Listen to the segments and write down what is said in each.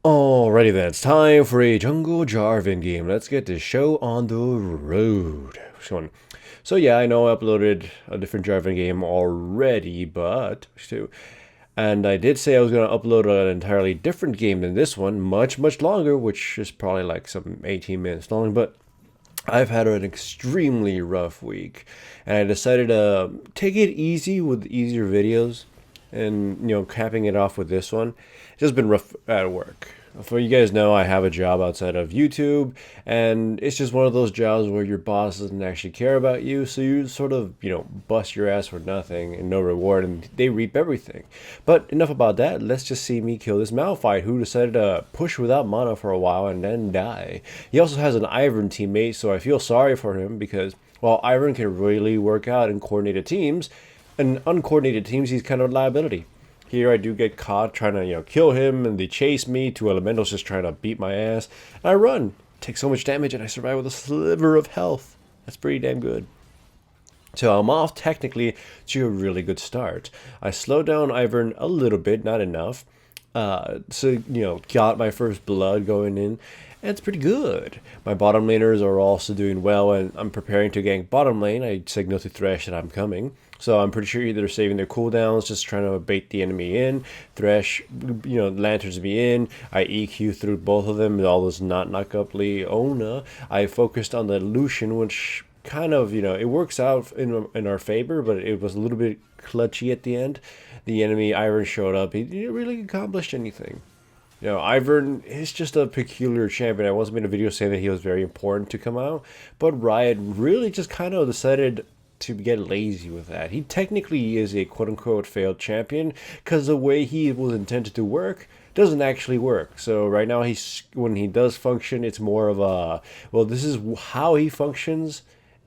Alrighty then, it's time for a Jungle Jarvan game. Let's get this show on the road. So yeah, I know I uploaded a different Jarvan game already, and I did say I was going to upload an entirely different game than this one, much longer, which is probably like some 18 minutes long, but I've had an extremely rough week, and I decided to take it easy with easier videos, and capping it off with this one. It's just been rough at work. For you guys know, I have a job outside of YouTube, and it's just one of those jobs where your boss doesn't actually care about you, so you sort of, bust your ass for nothing and no reward, and they reap everything. But enough about that. Let's just see me kill this Malphite who decided to push without mana for a while and then die. He also has an Ivern teammate, so I feel sorry for him because while Ivern can really work out in coordinated teams, in uncoordinated teams, he's kind of a liability. Here I do get caught trying to, kill him, and they chase me. Two elementals just trying to beat my ass. And I run, take so much damage, and I survive with a sliver of health. That's pretty damn good. So I'm off technically to a really good start. I slowed down Ivern a little bit, not enough. Got my first blood going in, and it's pretty good. My bottom laners are also doing well, and I'm preparing to gank bottom lane. I signal to Thresh that I'm coming. So I'm pretty sure they're saving their cooldowns, just trying to bait the enemy in. Thresh, lanterns me in. I EQ through both of them with all those not knock up Leona. I focused on the Lucian, which kind of, it works out in our favor, but it was a little bit clutchy at the end. The enemy Ivern showed up. He didn't really accomplish anything. Ivern is just a peculiar champion. I once made a video saying that he was very important to come out, but Riot really just kind of decided to get lazy with that. He technically is a quote-unquote failed champion because the way he was intended to work doesn't actually work. So right now, when he does function, it's more of a, well, this is how he functions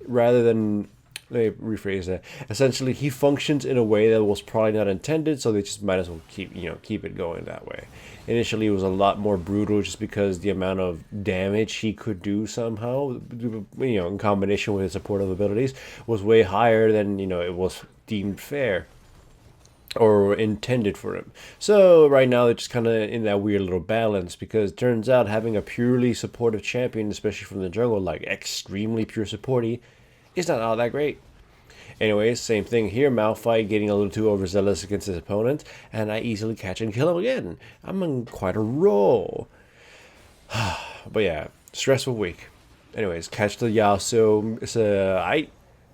rather than, let me rephrase that. Essentially, he functions in a way that was probably not intended, so they just might as well keep it going that way. Initially, it was a lot more brutal just because the amount of damage he could do somehow, in combination with his supportive abilities, was way higher than, it was deemed fair or intended for him. So right now they're just kind of in that weird little balance because it turns out having a purely supportive champion, especially from the jungle, like extremely pure supporty, is not all that great. Anyways, same thing here. Malphite getting a little too overzealous against his opponent, and I easily catch and kill him again. I'm on quite a roll. But yeah, stressful week. Anyways, catch the Yasuo. I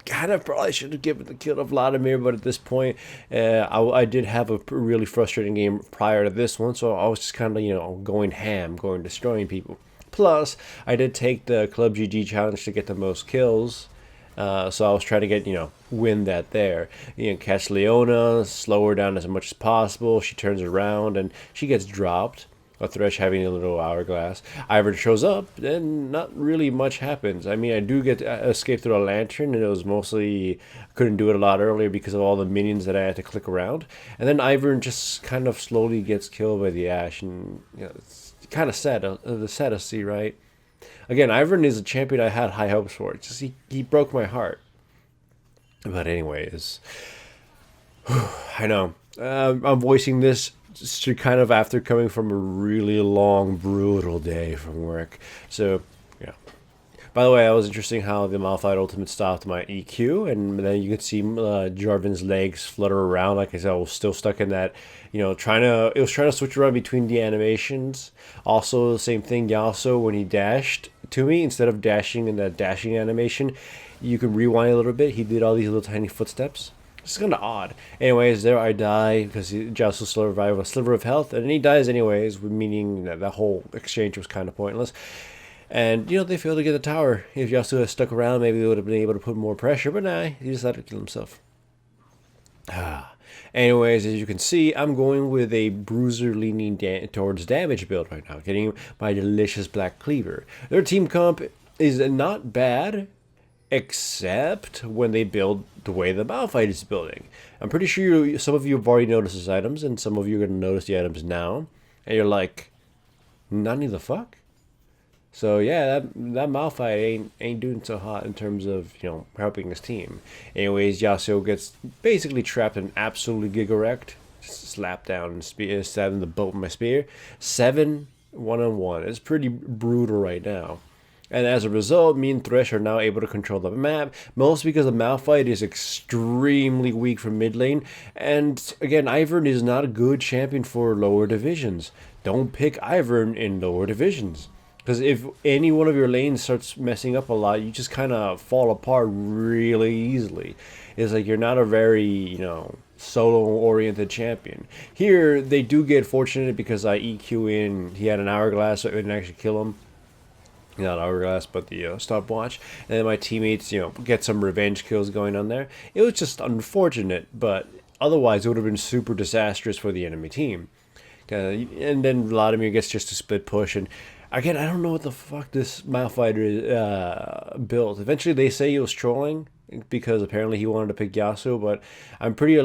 kind of probably should have given the kill to Vladimir, but at this point, I did have a really frustrating game prior to this one, so I was just kind of, going ham, destroying people. Plus, I did take the Club GG challenge to get the most kills. So I was trying to get, win that there. Catch Leona, slow her down as much as possible. She turns around and she gets dropped. A Thresh having a little hourglass. Ivern shows up, and not really much happens. I mean, I do get escape through a lantern, and it was mostly couldn't do it a lot earlier because of all the minions that I had to click around. And then Ivern just kind of slowly gets killed by the Ashe, and it's kind of sad. The sad to see, right? Again, Ivern is a champion I had high hopes for. It's just he broke my heart. But anyways, I know. I'm voicing this just to kind of after coming from a really long, brutal day from work. So, yeah. By the way, that was interesting how the Malphite ultimate stopped my EQ, and then you could see Jarvan's legs flutter around. Like I said, I was still stuck in that, it was trying to switch around between the animations. Also, the same thing, Yasuo, when he dashed to me, instead of dashing in that dashing animation, you can rewind a little bit. He did all these little tiny footsteps. It's kind of odd. Anyways, there I die because Yasuo survived a sliver of health, and he dies anyways, meaning that whole exchange was kind of pointless. And, they failed to get the tower. If Yasuo had stuck around, maybe they would have been able to put more pressure, but nah, he decided to kill himself. Anyways, as you can see, I'm going with a bruiser leaning towards damage build right now, getting my delicious black cleaver. Their team comp is not bad, except when they build the way the Malphite is building. I'm pretty sure some of you have already noticed his items, and some of you are going to notice the items now, and you're like, Nani the fuck? So yeah, that Malphite ain't doing so hot in terms of helping his team. Anyways, Yasuo gets basically trapped and absolutely giga wrecked. Just slap down and stab in the boat with my spear. 7 1-on-1. It's pretty brutal right now. And as a result, me and Thresh are now able to control the map, mostly because the Malphite is extremely weak from mid lane. And again, Ivern is not a good champion for lower divisions. Don't pick Ivern in lower divisions. Because if any one of your lanes starts messing up a lot, you just kind of fall apart really easily. It's like you're not a very, solo-oriented champion. Here, they do get fortunate because I EQ in, he had an hourglass, so it didn't actually kill him. Not hourglass, but the stopwatch. And then my teammates, get some revenge kills going on there. It was just unfortunate, but otherwise it would have been super disastrous for the enemy team. And then Vladimir gets just a split push, and again, I don't know what the fuck this Malphite built. Eventually, they say he was trolling because apparently he wanted to pick Yasuo, but I'm pretty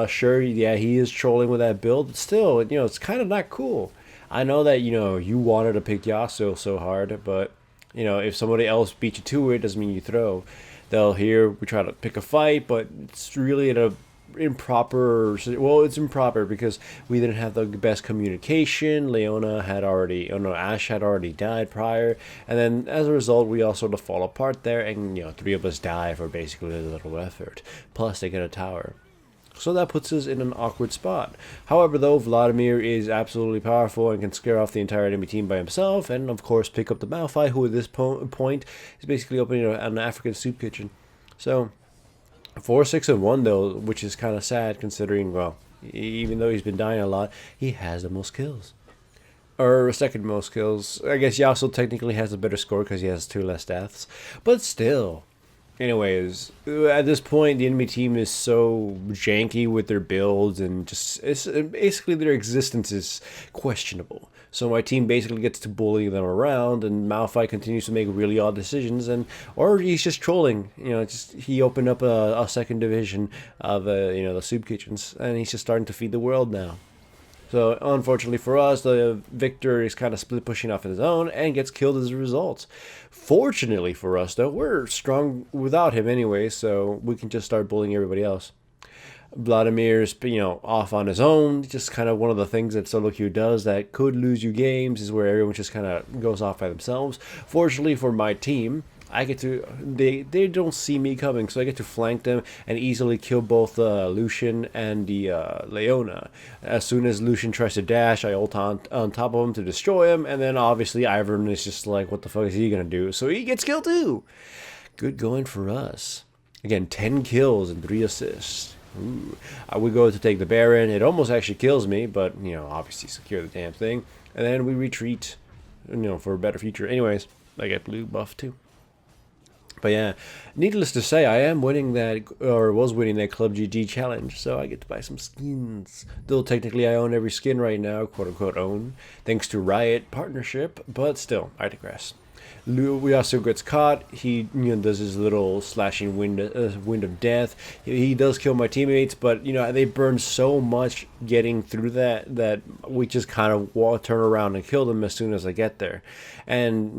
sure, yeah, he is trolling with that build. But still, it's kind of not cool. I know that, you wanted to pick Yasuo so hard, but, if somebody else beat you to it, doesn't mean you throw. They'll hear we try to pick a fight, but it's really it's improper because we didn't have the best communication. Ash had already died prior, and then as a result we all sort of fall apart there, and 3 of us die for basically a little effort, plus they get a tower. So that puts us in an awkward spot. However, though, Vladimir is absolutely powerful and can scare off the entire enemy team by himself, and of course pick up the Malphite, who at this point is basically opening an African soup kitchen. So 4-6-1 though, which is kind of sad considering, well, even though he's been dying a lot, he has the most kills. Or second most kills. I guess Yasuo technically has a better score because he has 2 less deaths. But still. Anyways, at this point, the enemy team is so janky with their builds, and basically their existence is questionable. So my team basically gets to bully them around, and Malphite continues to make really odd decisions, or he's just trolling. He opened up a second division of the soup kitchens, and he's just starting to feed the world now. So unfortunately for us, the Victor is kind of split pushing off his own and gets killed as a result. Fortunately for us, though, we're strong without him anyway, so we can just start bullying everybody else. Vladimir's, off on his own. Just kind of one of the things that solo queue does that could lose you games is where everyone just kind of goes off by themselves. Fortunately for my team, they don't see me coming, so I get to flank them and easily kill both Lucian and the Leona. As soon as Lucian tries to dash, I ult on top of him to destroy him, and then obviously Ivern is just like, what the fuck is he gonna do? So he gets killed too. Good going for us. Again, 10 kills and 3 assists. Ooh. We go to take the Baron. It almost actually kills me, but obviously secure the damn thing, and then we retreat, for a better future. Anyways, I get blue buff too. But yeah, needless to say, I am winning was winning that Club GG challenge, so I get to buy some skins. Though technically I own every skin right now, quote-unquote own, thanks to Riot partnership, but still, I digress. Yasuo gets caught. He does his little slashing wind of death. He does kill my teammates, but they burn so much getting through that we just kind of turn around and kill them as soon as I get there. And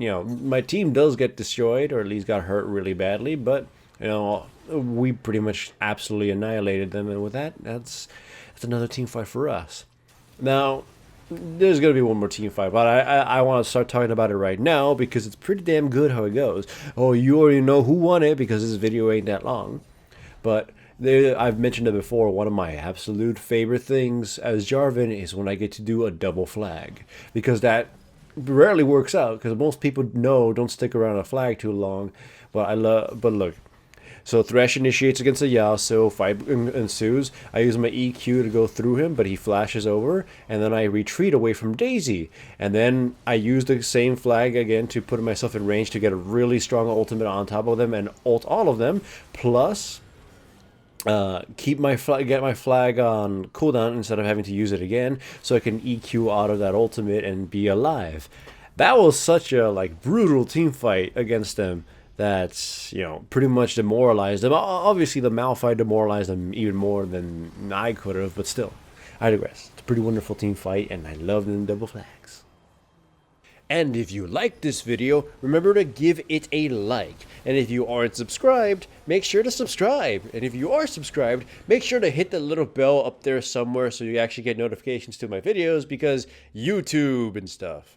my team does get destroyed, or at least got hurt really badly, but we pretty much absolutely annihilated them, and with that's another team fight for us. Now, there's going to be one more team fight, but I want to start talking about it right now because it's pretty damn good how it goes. Oh, you already know who won it because this video ain't that long. But I've mentioned it before, one of my absolute favorite things as Jarvan is when I get to do a double flag. Because that rarely works out, because most people don't stick around a flag too long. But look. So Thresh initiates against a Yasuo, fight ensues. I use my EQ to go through him, but he flashes over, and then I retreat away from Daisy. And then I use the same flag again to put myself in range to get a really strong ultimate on top of them and ult all of them, plus get my flag on cooldown instead of having to use it again, so I can EQ out of that ultimate and be alive. That was such a brutal team fight against them. That's, pretty much demoralized them. Obviously, the Malphite demoralized them even more than I could have, but still, I digress. It's a pretty wonderful team fight, and I love them double flags. And if you liked this video, remember to give it a like. And if you aren't subscribed, make sure to subscribe. And if you are subscribed, make sure to hit the little bell up there somewhere so you actually get notifications to my videos, because YouTube and stuff.